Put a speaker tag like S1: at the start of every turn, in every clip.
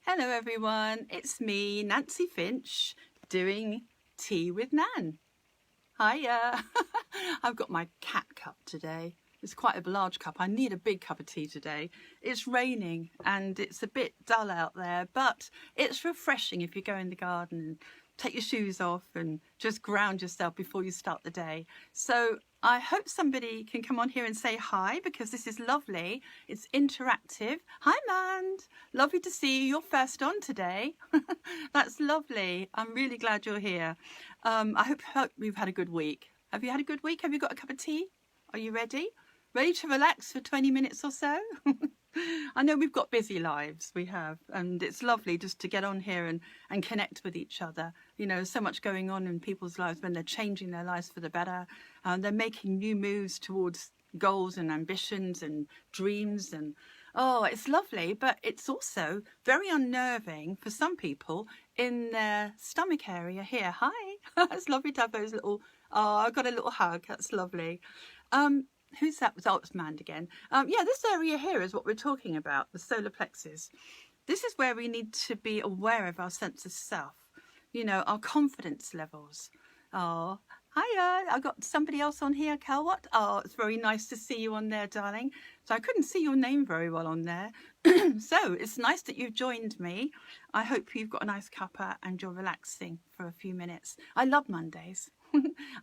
S1: Hello everyone, it's me, Nancy Finch, doing Tea with Nan. Hiya! I've got my cat cup today. It's quite a large cup. I need a big cup of tea today. It's raining and it's a bit dull out there, but it's refreshing if you go in the garden and take your shoes off and just ground yourself before you start the day. So I hope somebody can come on here and say hi, because this is lovely. It's interactive. Hi, Mand. Lovely to see you. You're first on today. That's lovely. I'm really glad you're here. I hope you've had a good week. Have you had a good week? Have you got a cup of tea? Are you ready? Ready to relax for 20 minutes or so? I know we've got busy lives, we have, and it's lovely just to get on here and connect with each other. You know, so much going on in people's lives when they're changing their lives for the better. They're making new moves towards goals and ambitions and dreams, and oh, it's lovely, but it's also very unnerving for some people in their stomach area here. Hi, it's lovely to have those little, oh, I got a little hug, that's lovely. Who's that? Oh, it's Mand again. Yeah, this area here is what we're talking about, the solar plexus. This is where we need to be aware of our sense of self, you know, our confidence levels. Oh, hiya, I got somebody else on here, Calwatt. Oh, it's very nice to see you on there, darling. So I couldn't see your name very well on there. So it's nice that you've joined me. I hope you've got a nice cuppa and you're relaxing for a few minutes. I love Mondays.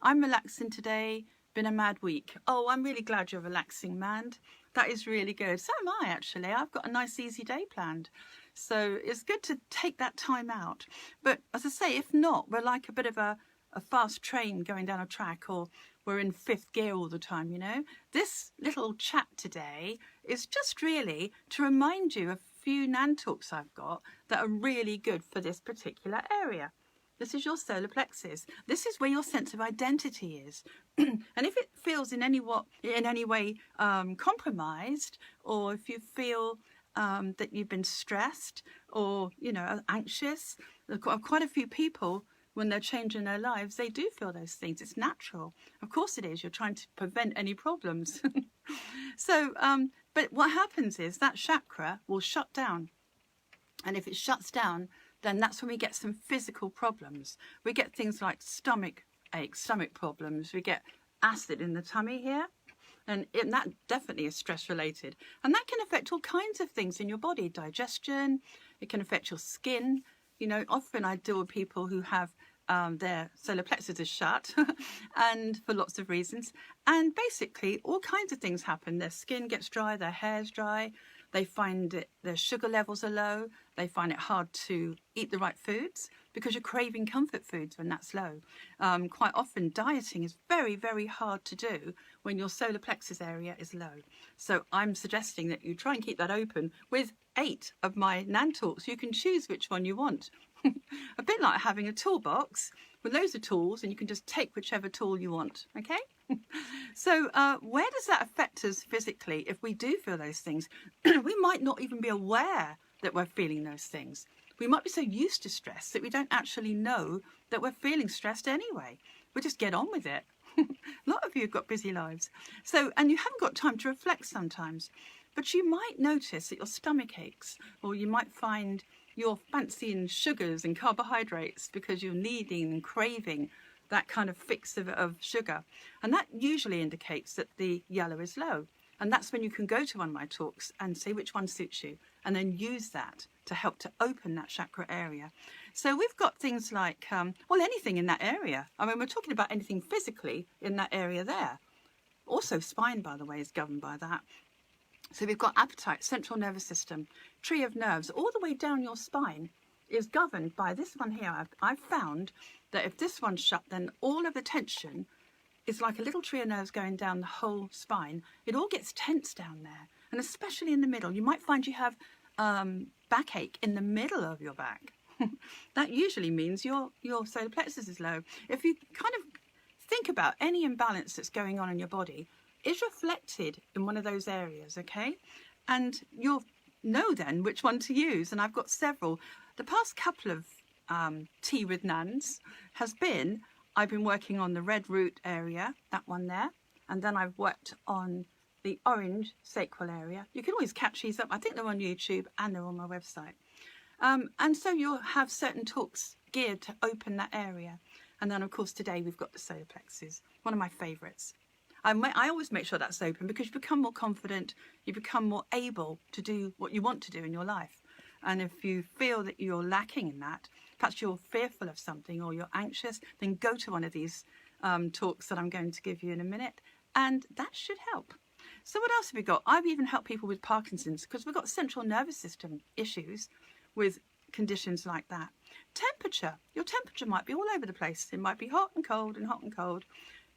S1: I'm relaxing today. Been a mad week. Oh, I'm really glad you're relaxing, Mand. That is really good. So am I, actually. I've got a nice easy day planned. So it's good to take that time out. But as I say, if not, we're like a bit of a fast train going down a track, or we're in fifth gear all the time, you know. This little chat today is just really to remind you of a few Nan talks I've got that are really good for this particular area. This is your solar plexus. This is where your sense of identity is. And if it feels in any way compromised, or if you feel that you've been stressed or, you know, anxious, quite a few people, when they're changing their lives, they do feel those things. It's natural. Of course it is. You're trying to prevent any problems. So, but what happens is that chakra will shut down. And if it shuts down, then that's when we get some physical problems. We get things like stomach aches, stomach problems. We get acid in the tummy here. And that definitely is stress related. And that can affect all kinds of things in your body. Digestion, it can affect your skin. You know, often I deal with people who have their solar plexus is shut and for lots of reasons. And basically all kinds of things happen. Their skin gets dry, their hair's dry. They find it, their sugar levels are low. They find it hard to eat the right foods because you're craving comfort foods when that's low. Quite often dieting is very, very hard to do when your solar plexus area is low. So I'm suggesting that you try and keep that open. With 8 of my Nan talks, you can choose which one you want. A bit like having a toolbox with loads of tools, and you can just take whichever tool you want, okay? So where does that affect us physically if we do feel those things? We might not even be aware that we're feeling those things. We might be so used to stress that we don't actually know that we're feeling stressed anyway. We just get on with it. A lot of you have got busy lives. So, and you haven't got time to reflect sometimes. But you might notice that your stomach aches, or you might find you're fancying sugars and carbohydrates because you're needing and craving that kind of fix of sugar. And that usually indicates that the yellow is low. And that's when you can go to one of my talks and see which one suits you, and then use that to help to open that chakra area. So we've got things like, well, anything in that area. I mean, we're talking about anything physically in that area there. Also spine, by the way, is governed by that. So we've got appetite, central nervous system, tree of nerves, all the way down your spine is governed by this one here. I've found that if this one's shut, then all of the tension is like a little tree of nerves going down the whole spine. It all gets tense down there, and especially in the middle. You might find you have backache in the middle of your back. That usually means your solar plexus is low. If you kind of think about any imbalance that's going on in your body, is reflected in one of those areas, okay? And you'll know then which one to use. And I've got several. The past couple of Tea with Nans has been, I've been working on the red root area, that one there. And then I've worked on the orange sacral area. You can always catch these up. I think they're on YouTube and they're on my website. And so you'll have certain talks geared to open that area. And then, of course, today we've got the solar plexus, one of my favourites. I always make sure that's open because you become more confident, you become more able to do what you want to do in your life. And if you feel that you're lacking in that, perhaps you're fearful of something or you're anxious, then go to one of these talks that I'm going to give you in a minute, and that should help. So what else have we got? I've even helped people with Parkinson's because we've got central nervous system issues with conditions like that. Temperature. Your temperature might be all over the place. It might be hot and cold and hot and cold.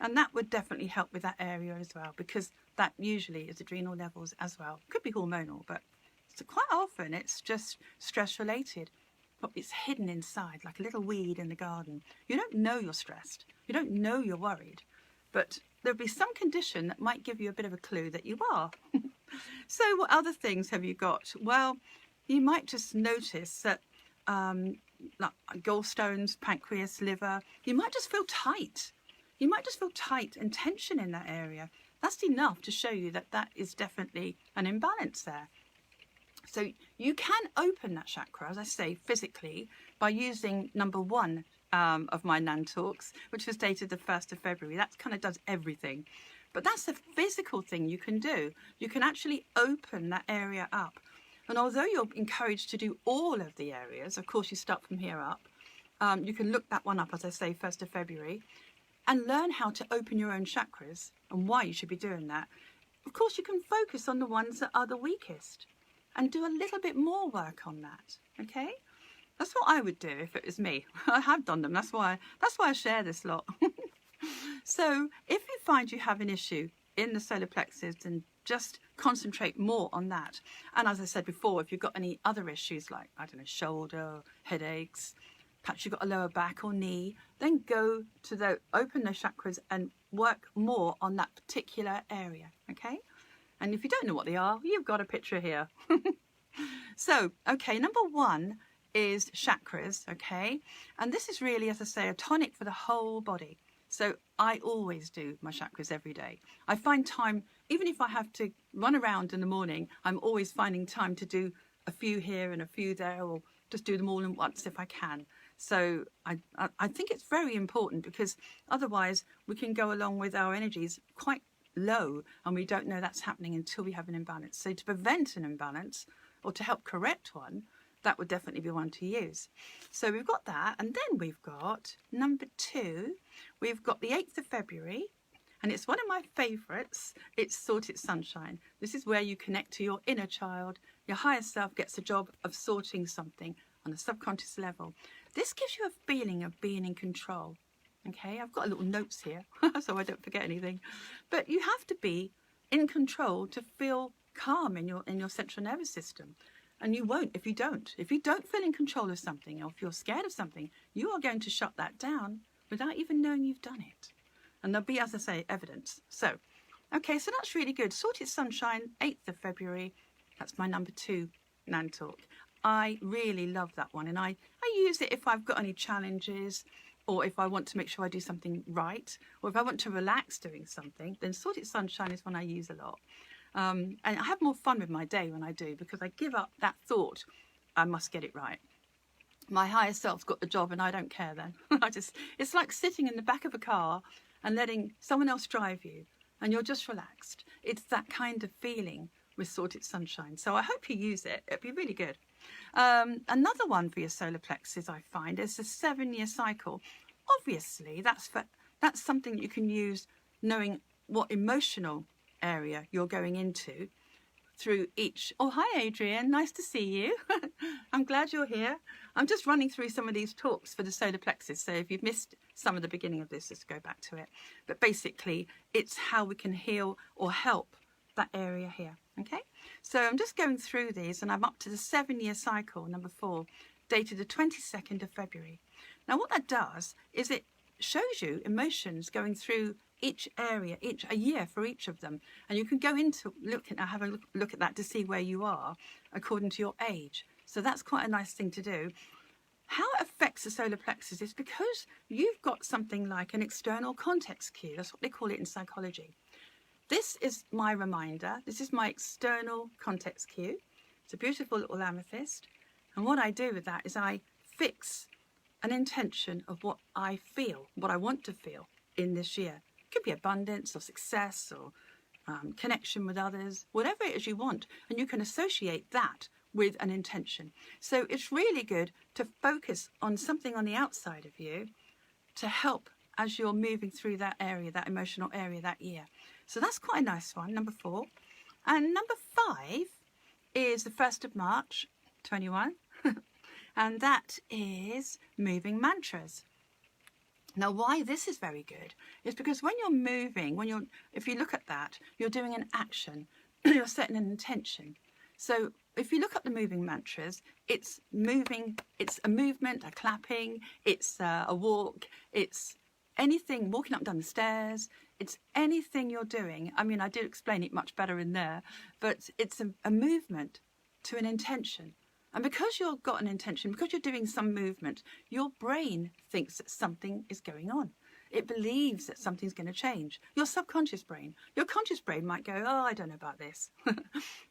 S1: And that would definitely help with that area as well, because that usually is adrenal levels as well. Could be hormonal, but quite often it's just stress related. But it's hidden inside like a little weed in the garden. You don't know you're stressed. You don't know you're worried. But there'll be some condition that might give you a bit of a clue that you are. So what other things have you got? Well, you might just notice that like gallstones, pancreas, liver, you might just feel tight. You might just feel tight and tension in that area. That's enough to show you that that is definitely an imbalance there. So you can open that chakra, as I say, physically by using number 1 of my NAN talks, which was dated the 1st of February. That kind of does everything. But that's a physical thing you can do. You can actually open that area up. And although you're encouraged to do all of the areas, of course you start from here up, you can look that one up, as I say, 1st of February, and learn how to open your own chakras and why you should be doing that. Of course, you can focus on the ones that are the weakest and do a little bit more work on that, okay? That's what I would do if it was me. I have done them. That's why I share this lot. So if you find you have an issue in the solar plexus, then just concentrate more on that. And as I said before, if you've got any other issues like, I don't know, shoulder, headaches, perhaps you've got a lower back or knee, then go to open those chakras and work more on that particular area, okay? And if you don't know what they are, you've got a picture here. So, okay, number 1 is chakras, okay? And this is really, as I say, a tonic for the whole body. So I always do my chakras every day. I find time, even if I have to run around in the morning, I'm always finding time to do a few here and a few there, or just do them all at once if I can. So I think it's very important, because otherwise we can go along with our energies quite low and we don't know that's happening until we have an imbalance. So to prevent an imbalance or to help correct one, that would definitely be one to use. So we've got that, and then we've got number 2. We've got the 8th of February, and it's one of my favourites. It's Sorted Sunshine. This is where you connect to your inner child. Your higher self gets the job of sorting something on a subconscious level. This gives you a feeling of being in control. Okay, I've got a little notes here so I don't forget anything. But you have to be in control to feel calm in your central nervous system. And you won't if you don't. If you don't feel in control of something, or if you're scared of something, you are going to shut that down without even knowing you've done it. And there'll be, as I say, evidence. So, okay, so that's really good. Sorted Sunshine, 8th of February. That's my number 2 NAN talk. I really love that one. And I use it if I've got any challenges, or if I want to make sure I do something right, or if I want to relax doing something, then Sorted Sunshine is one I use a lot. And I have more fun with my day when I do, because I give up that thought, I must get it right. My higher self's got the job and I don't care then. It's like sitting in the back of a car and letting someone else drive you and you're just relaxed. It's that kind of feeling with Sorted Sunshine. So I hope you use it. It'd be really good. Another one for your solar plexus, I find, is the 7-year cycle. Obviously, that's something you can use knowing what emotional area you're going into through each. Oh, hi Adrian, nice to see you. I'm glad you're here. I'm just running through some of these talks for the solar plexus, so if you've missed some of the beginning of this, just go back to it. But basically it's how we can heal or help that area here. Okay, so I'm just going through these, and I'm up to the 7-year cycle, number 4, dated the 22nd of February. Now what that does is it shows you emotions going through each area, a year for each of them, and you can go into have a look at that to see where you are according to your age. So that's quite a nice thing to do. How it affects the solar plexus is because you've got something like an external context cue. That's what they call it in psychology. This is my reminder. This is my external context cue. It's a beautiful little amethyst. And what I do with that is I fix an intention of what I feel, what I want to feel in this year. It could be abundance or success or connection with others, whatever it is you want. And you can associate that with an intention. So it's really good to focus on something on the outside of you to help as you're moving through that area, that emotional area that year. So that's quite a nice one, number 4. And number 5 is the 1st of March, 21. And that is moving mantras. Now, why this is very good is because when you're moving, if you look at that, you're doing an action, you're setting an intention. So if you look at the moving mantras, it's moving, it's a movement, a clapping, it's a walk, it's anything, walking up and down the stairs, it's anything you're doing. I mean, I did explain it much better in there, but it's a movement to an intention. And because you've got an intention, because you're doing some movement, your brain thinks that something is going on. It believes that something's going to change. Your subconscious brain. Your conscious brain might go, oh, I don't know about this.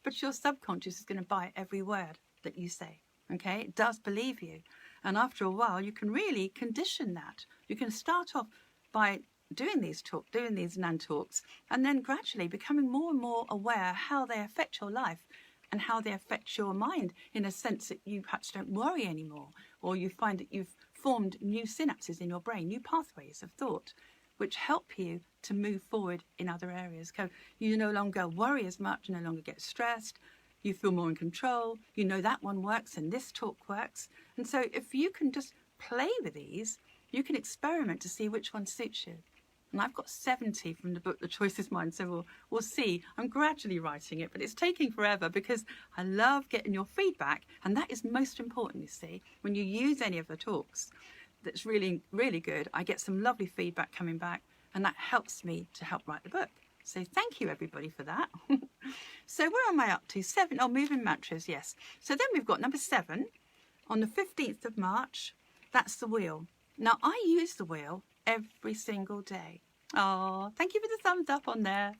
S1: But your subconscious is going to buy every word that you say. Okay? It does believe you. And after a while, you can really condition that. You can start off by doing these NAN talks, and then gradually becoming more and more aware how they affect your life and how they affect your mind, in a sense that you perhaps don't worry anymore, or you find that you've formed new synapses in your brain, new pathways of thought, which help you to move forward in other areas. So you no longer worry as much, you no longer get stressed, you feel more in control, you know that one works and this talk works. And so if you can just play with these, you can experiment to see which one suits you. And I've got 70 from the book The Choice is Mine, so we'll see. I'm gradually writing it, but it's taking forever because I love getting your feedback, and that is most important, you see. When you use any of the talks, that's really, really good. I get some lovely feedback coming back, and that helps me to help write the book. So thank you, everybody, for that. So where am I up to? 7. Oh, moving mantras, yes. So then we've got number 7 on the 15th of March. That's the wheel. Now, I use the wheel every single day. Oh, thank you for the thumbs up on there.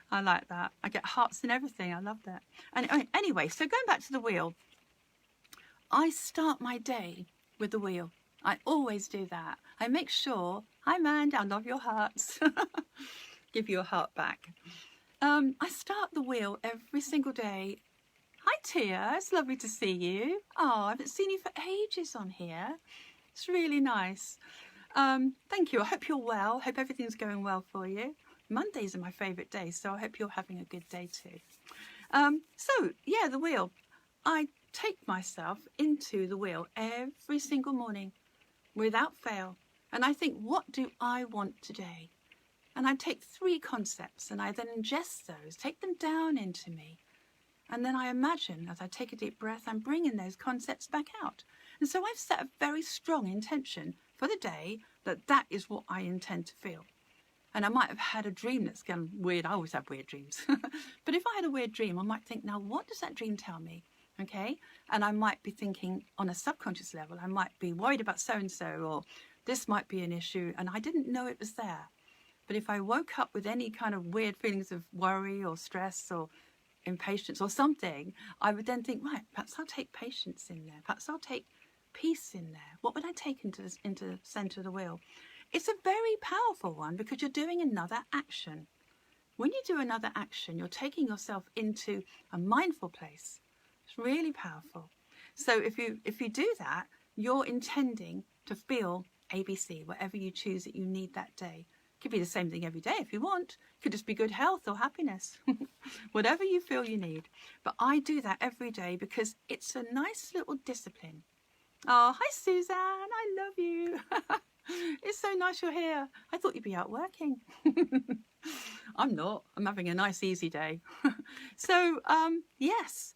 S1: I like that. I get hearts and everything. I love that. And anyway, so going back to the wheel, I start my day with the wheel. I always do that. I make sure, hi man, I love your hearts. Give you a heart back. I start the wheel every single day. Hi Tia, it's lovely to see you. Oh, I haven't seen you for ages on here. It's really nice. Thank you. I hope you're well. Hope everything's going well for you. Mondays are my favourite days, so I hope you're having a good day too. So, yeah, the wheel. I take myself into the wheel every single morning without fail. And I think, what do I want today? And I take 3 concepts and I then ingest those, take them down into me. And then I imagine, as I take a deep breath, I'm bringing those concepts back out. And so I've set a very strong intention for the day that is what I intend to feel. And I might have had a dream that's gone weird. I always have weird dreams. But if I had a weird dream, I might think, now what does that dream tell me? Okay? And I might be thinking on a subconscious level, I might be worried about so-and-so, or this might be an issue, and I didn't know it was there. But if I woke up with any kind of weird feelings of worry or stress or impatience or something, I would then think, right, perhaps I'll take patience in there. Perhaps I'll take peace in there. What would I take into the centre of the wheel? It's a very powerful one because you're doing another action. When you do another action, you're taking yourself into a mindful place. It's really powerful. So if you do that, you're intending to feel ABC, whatever you choose that you need that day. It could be the same thing every day if you want. It could just be good health or happiness. Whatever you feel you need. But I do that every day because it's a nice little discipline. Oh, hi Suzanne, I love you. It's so nice you're here. I thought you'd be out working. I'm not. I'm having a nice easy day. So, yes,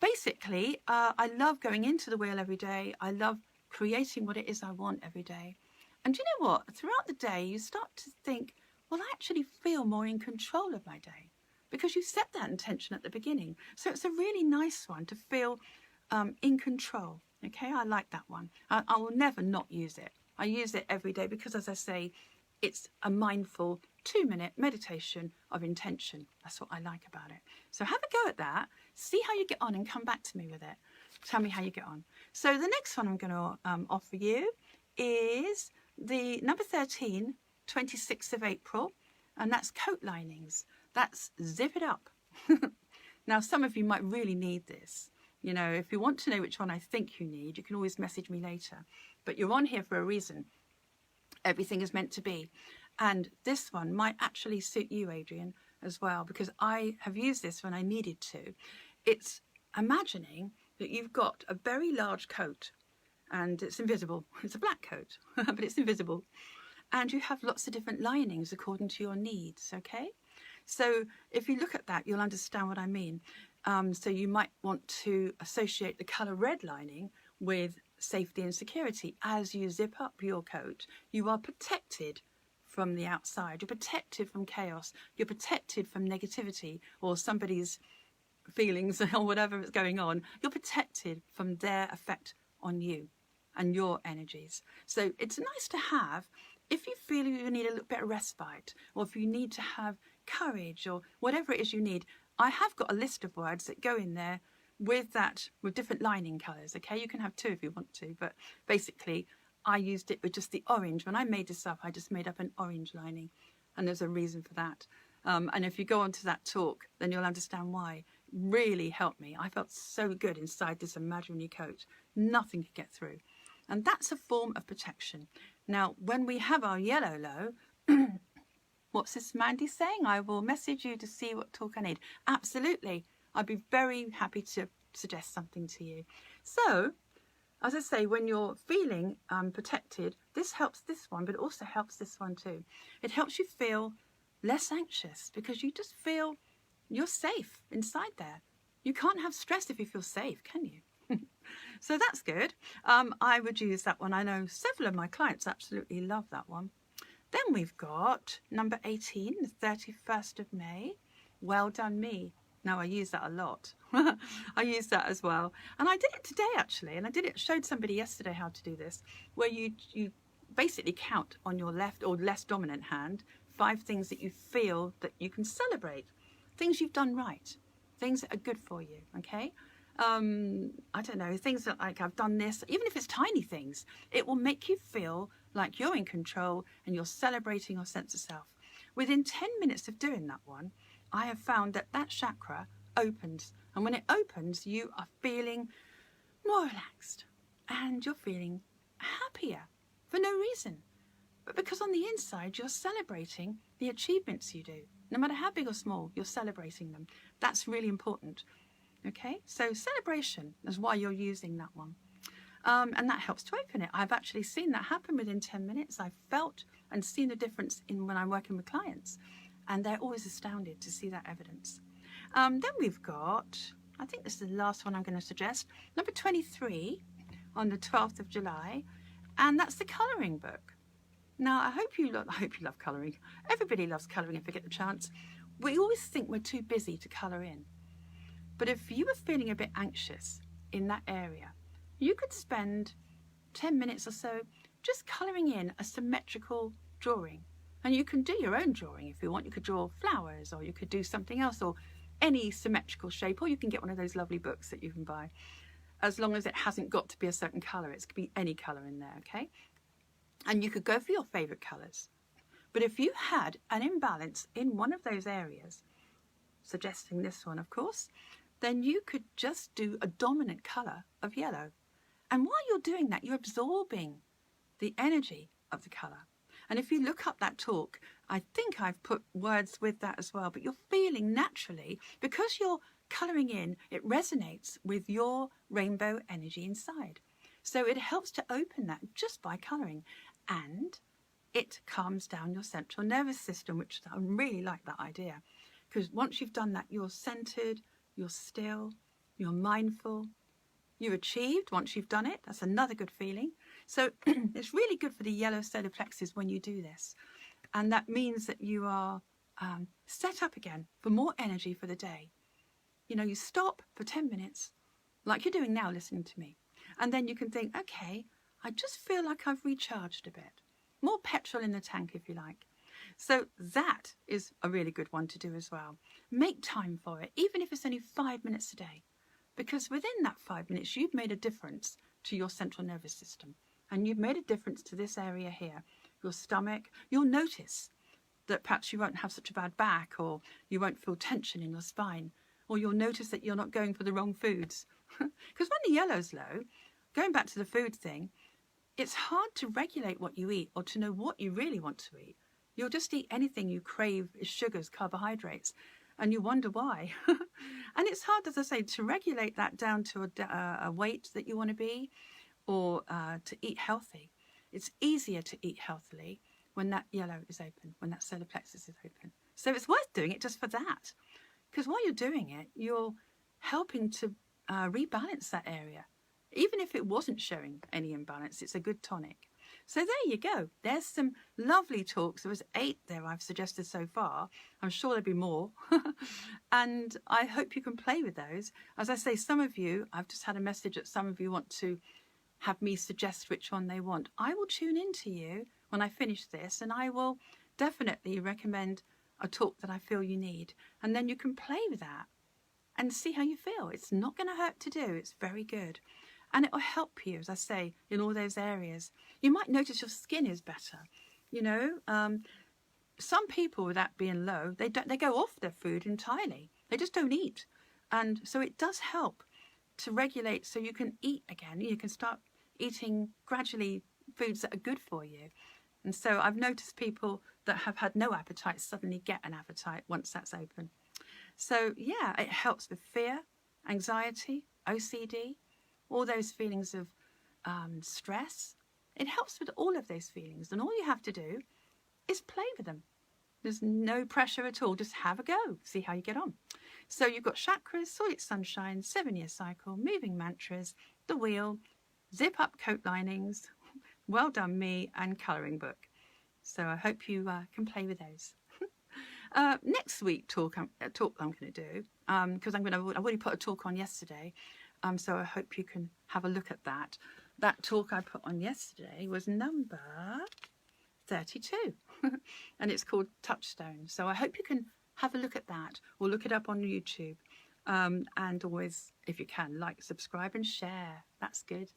S1: basically, I love going into the wheel every day. I love creating what it is I want every day. And do you know what? Throughout the day, you start to think, well, I actually feel more in control of my day because you set that intention at the beginning. So it's a really nice one to feel in control. Okay, I like that one. I will never not use it. I use it every day because, as I say, it's a mindful 2-minute meditation of intention. That's what I like about it. So have a go at that. See how you get on and come back to me with it. Tell me how you get on. So the next one I'm going to offer you is the number 13, 26th of April, and that's coat linings. That's Zip It Up. Now, some of you might really need this. You know, if you want to know which one I think you need, you can always message me later. But you're on here for a reason. Everything is meant to be. And this one might actually suit you, Adrian, as well, because I have used this when I needed to. It's imagining that you've got a very large coat and it's invisible. It's a black coat, but it's invisible. And you have lots of different linings according to your needs, okay? So if you look at that, you'll understand what I mean. So you might want to associate the colour red lining with safety and security. As you zip up your coat, you are protected from the outside. You're protected from chaos. You're protected from negativity or somebody's feelings or whatever is going on. You're protected from their effect on you and your energies. So it's nice to have if you feel you need a little bit of respite, or if you need to have courage or whatever it is you need. I have got a list of words that go in there with that, with different lining colours, okay? You can have two if you want to, but basically I used it with just the orange. When I made this up, I just made up an orange lining, and there's a reason for that. And if you go on to that talk, then you'll understand why. It really helped me. I felt so good inside this imaginary coat. Nothing could get through. And that's a form of protection. Now, when we have our yellow low, what's this Mandy saying? I will message you to see what talk I need. Absolutely. I'd be very happy to suggest something to you. So, as I say, when you're feeling protected, this helps this one, but it also helps this one too. It helps you feel less anxious because you just feel you're safe inside there. You can't have stress if you feel safe, can you? So that's good. I would use that one. I know several of my clients absolutely love that one. Then we've got number 18, the 31st of May. Well done me. Now I use that a lot. I use that as well. And I did it today actually, and showed somebody yesterday how to do this, where you basically count on your left or less dominant hand 5 things that you feel that you can celebrate. Things you've done right. Things that are good for you, okay? I don't know, things that like I've done this, even if it's tiny things, it will make you feel like you're in control and you're celebrating your sense of self. Within 10 minutes of doing that one, I have found that that chakra opens. And when it opens, you are feeling more relaxed and you're feeling happier for no reason. But because on the inside, you're celebrating the achievements you do. No matter how big or small, you're celebrating them. That's really important. Okay, so celebration is why you're using that one. And that helps to open it. I've actually seen that happen within 10 minutes. I've felt and seen the difference in when I'm working with clients. And they're always astounded to see that evidence. Then we've got, I think this is the last one I'm going to suggest, number 23 on the 12th of July. And that's the colouring book. Now, I hope you love colouring. Everybody loves colouring if they get the chance. We always think we're too busy to colour in. But if you were feeling a bit anxious in that area, you could spend 10 minutes or so just colouring in a symmetrical drawing. And you can do your own drawing if you want. You could draw flowers, or you could do something else, or any symmetrical shape, or you can get one of those lovely books that you can buy. As long as it hasn't got to be a certain colour, it could be any colour in there, okay? And you could go for your favourite colours. But if you had an imbalance in one of those areas, suggesting this one, of course, then you could just do a dominant colour of yellow. And while you're doing that, you're absorbing the energy of the colour. And if you look up that talk, I think I've put words with that as well, but you're feeling naturally, because you're colouring in, it resonates with your rainbow energy inside. So it helps to open that just by colouring. And it calms down your central nervous system, which I really like that idea. Because once you've done that, you're centred, you're still, you're mindful, you've achieved once you've done it. That's another good feeling. So it's really good for the yellow solar plexus when you do this. And that means that you are set up again for more energy for the day. You know, you stop for 10 minutes, like you're doing now listening to me. And then you can think, okay, I just feel like I've recharged a bit. More petrol in the tank, if you like. So that is a really good one to do as well. Make time for it, even if it's only 5 minutes a day, because within that 5 minutes, you've made a difference to your central nervous system, and you've made a difference to this area here, your stomach. You'll notice that perhaps you won't have such a bad back, or you won't feel tension in your spine, or you'll notice that you're not going for the wrong foods. Because when the yellow's low, going back to the food thing, it's hard to regulate what you eat or to know what you really want to eat. You'll just eat anything you crave is sugars, carbohydrates, and you wonder why. And it's hard, as I say, to regulate that down to a weight that you want to be, or to eat healthy. It's easier to eat healthily when that yellow is open, when that solar plexus is open. So it's worth doing it just for that. Because while you're doing it, you're helping to rebalance that area. Even if it wasn't showing any imbalance, it's a good tonic. So there you go. There's some lovely talks. There was 8 there I've suggested so far. I'm sure there'll be more. And I hope you can play with those. As I say, some of you, I've just had a message that some of you want to have me suggest which one they want. I will tune in to you when I finish this, and I will definitely recommend a talk that I feel you need. And then you can play with that and see how you feel. It's not going to hurt to do. It's very good. And it will help you, as I say, in all those areas. You might notice your skin is better. You know, some people with that being low, they go off their food entirely. They just don't eat. And so it does help to regulate so you can eat again. You can start eating gradually foods that are good for you. And so I've noticed people that have had no appetite suddenly get an appetite once that's open. So yeah, it helps with fear, anxiety, OCD, all those feelings of stress. It helps with all of those feelings. And all you have to do is play with them. There's no pressure at all. Just have a go. See how you get on. So you've got chakras, solid sunshine, 7-year cycle, moving mantras, the wheel, zip up coat linings, well done me, and colouring book. So I hope you can play with those. Next week talk I'm going to do, because I've already put a talk on yesterday. So I hope you can have a look at that. That talk I put on yesterday was number 32 and it's called Touchstone. So I hope you can have a look at that, or look it up on YouTube. And always, if you can, like, subscribe and share. That's good.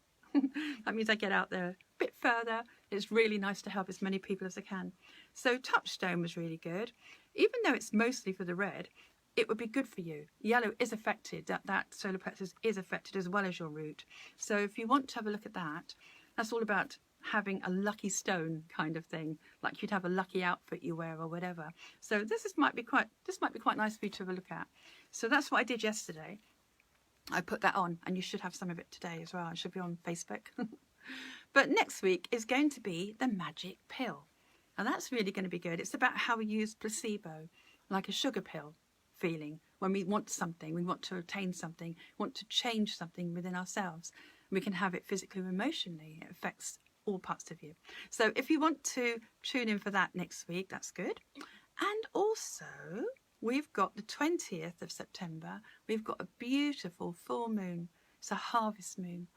S1: That means I get out there a bit further. It's really nice to help as many people as I can. So Touchstone was really good. Even though it's mostly for the red, it would be good for you. Yellow is affected, that solar plexus is affected as well as your root. So if you want to have a look at that, that's all about having a lucky stone kind of thing, like you'd have a lucky outfit you wear or whatever. So this might be quite nice for you to have a look at. So that's what I did yesterday. I put that on, and you should have some of it today as well. It should be on Facebook. But next week is going to be the magic pill. And that's really going to be good. It's about how we use placebo, like a sugar pill feeling. When we want something, we want to attain something, want to change something within ourselves. We can have it physically or emotionally. It affects all parts of you. So if you want to tune in for that next week, that's good. And also, we've got the 20th of September. We've got a beautiful full moon. It's a harvest moon.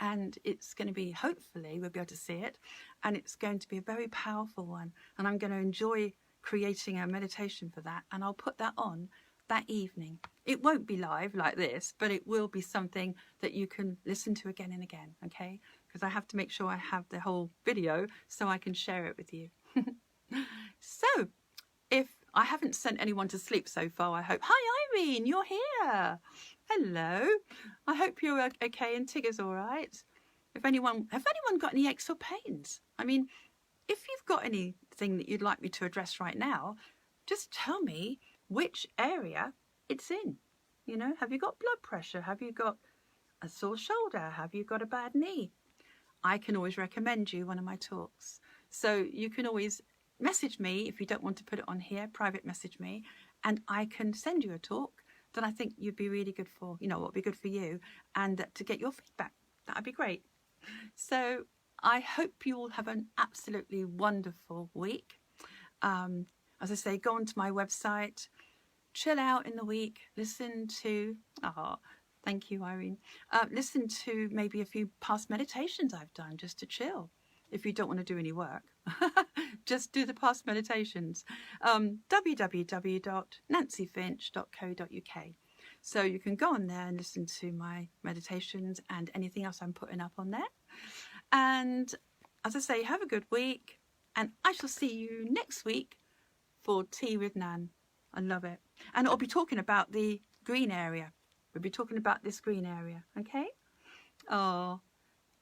S1: And it's going to be, hopefully, we'll be able to see it. And it's going to be a very powerful one. And I'm going to enjoy creating a meditation for that. And I'll put that on that evening. It won't be live like this, but it will be something that you can listen to again and again, okay? Because I have to make sure I have the whole video so I can share it with you. So, if I haven't sent anyone to sleep so far, I hope. Hi, Irene, you're here. Hello. I hope you're okay and Tigger's all right. Have anyone got any aches or pains? I mean, if you've got anything that you'd like me to address right now, just tell me which area it's in. You know, have you got blood pressure? Have you got a sore shoulder? Have you got a bad knee? I can always recommend you one of my talks. So you can always message me if you don't want to put it on here, private message me, and I can send you a talk that I think you'd be really good for, you know, what would be good for you, and to get your feedback. That'd be great. So I hope you all have an absolutely wonderful week. As I say, go onto my website, chill out in the week, listen to, thank you, Irene. Listen to maybe a few past meditations I've done just to chill. If you don't want to do any work, just do the past meditations. www.nancyfinch.co.uk. So you can go on there and listen to my meditations and anything else I'm putting up on there. And as I say, have a good week, and I shall see you next week for Tea with Nan. I love it. And I'll be talking about the green area. We'll be talking about this green area, okay? Oh,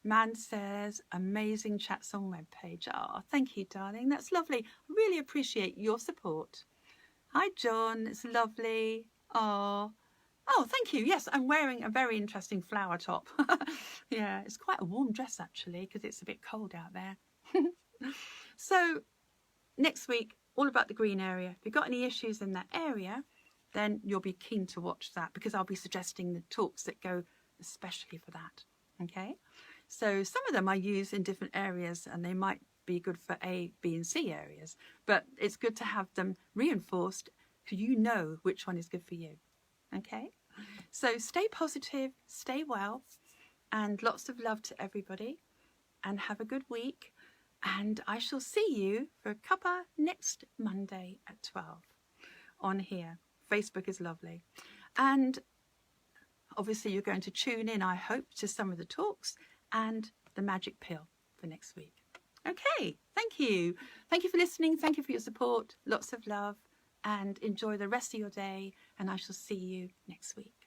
S1: Man says, amazing chats on webpage. Oh, thank you, darling. That's lovely. I really appreciate your support. Hi, John. It's lovely. Oh, thank you. Yes, I'm wearing a very interesting flower top. Yeah, it's quite a warm dress, actually, because it's a bit cold out there. So next week, all about the green area. If you've got any issues in that area, then you'll be keen to watch that, because I'll be suggesting the talks that go especially for that. Okay, so some of them I use in different areas, and they might be good for A, B and C areas, but it's good to have them reinforced so you know which one is good for you. Okay, so stay positive, stay well, and lots of love to everybody, and have a good week. And I shall see you for a cuppa next Monday at 12 on here. Facebook is lovely. And obviously you're going to tune in, I hope, to some of the talks and the magic pill for next week. Okay, thank you. Thank you for listening. Thank you for your support. Lots of love, and enjoy the rest of your day. And I shall see you next week.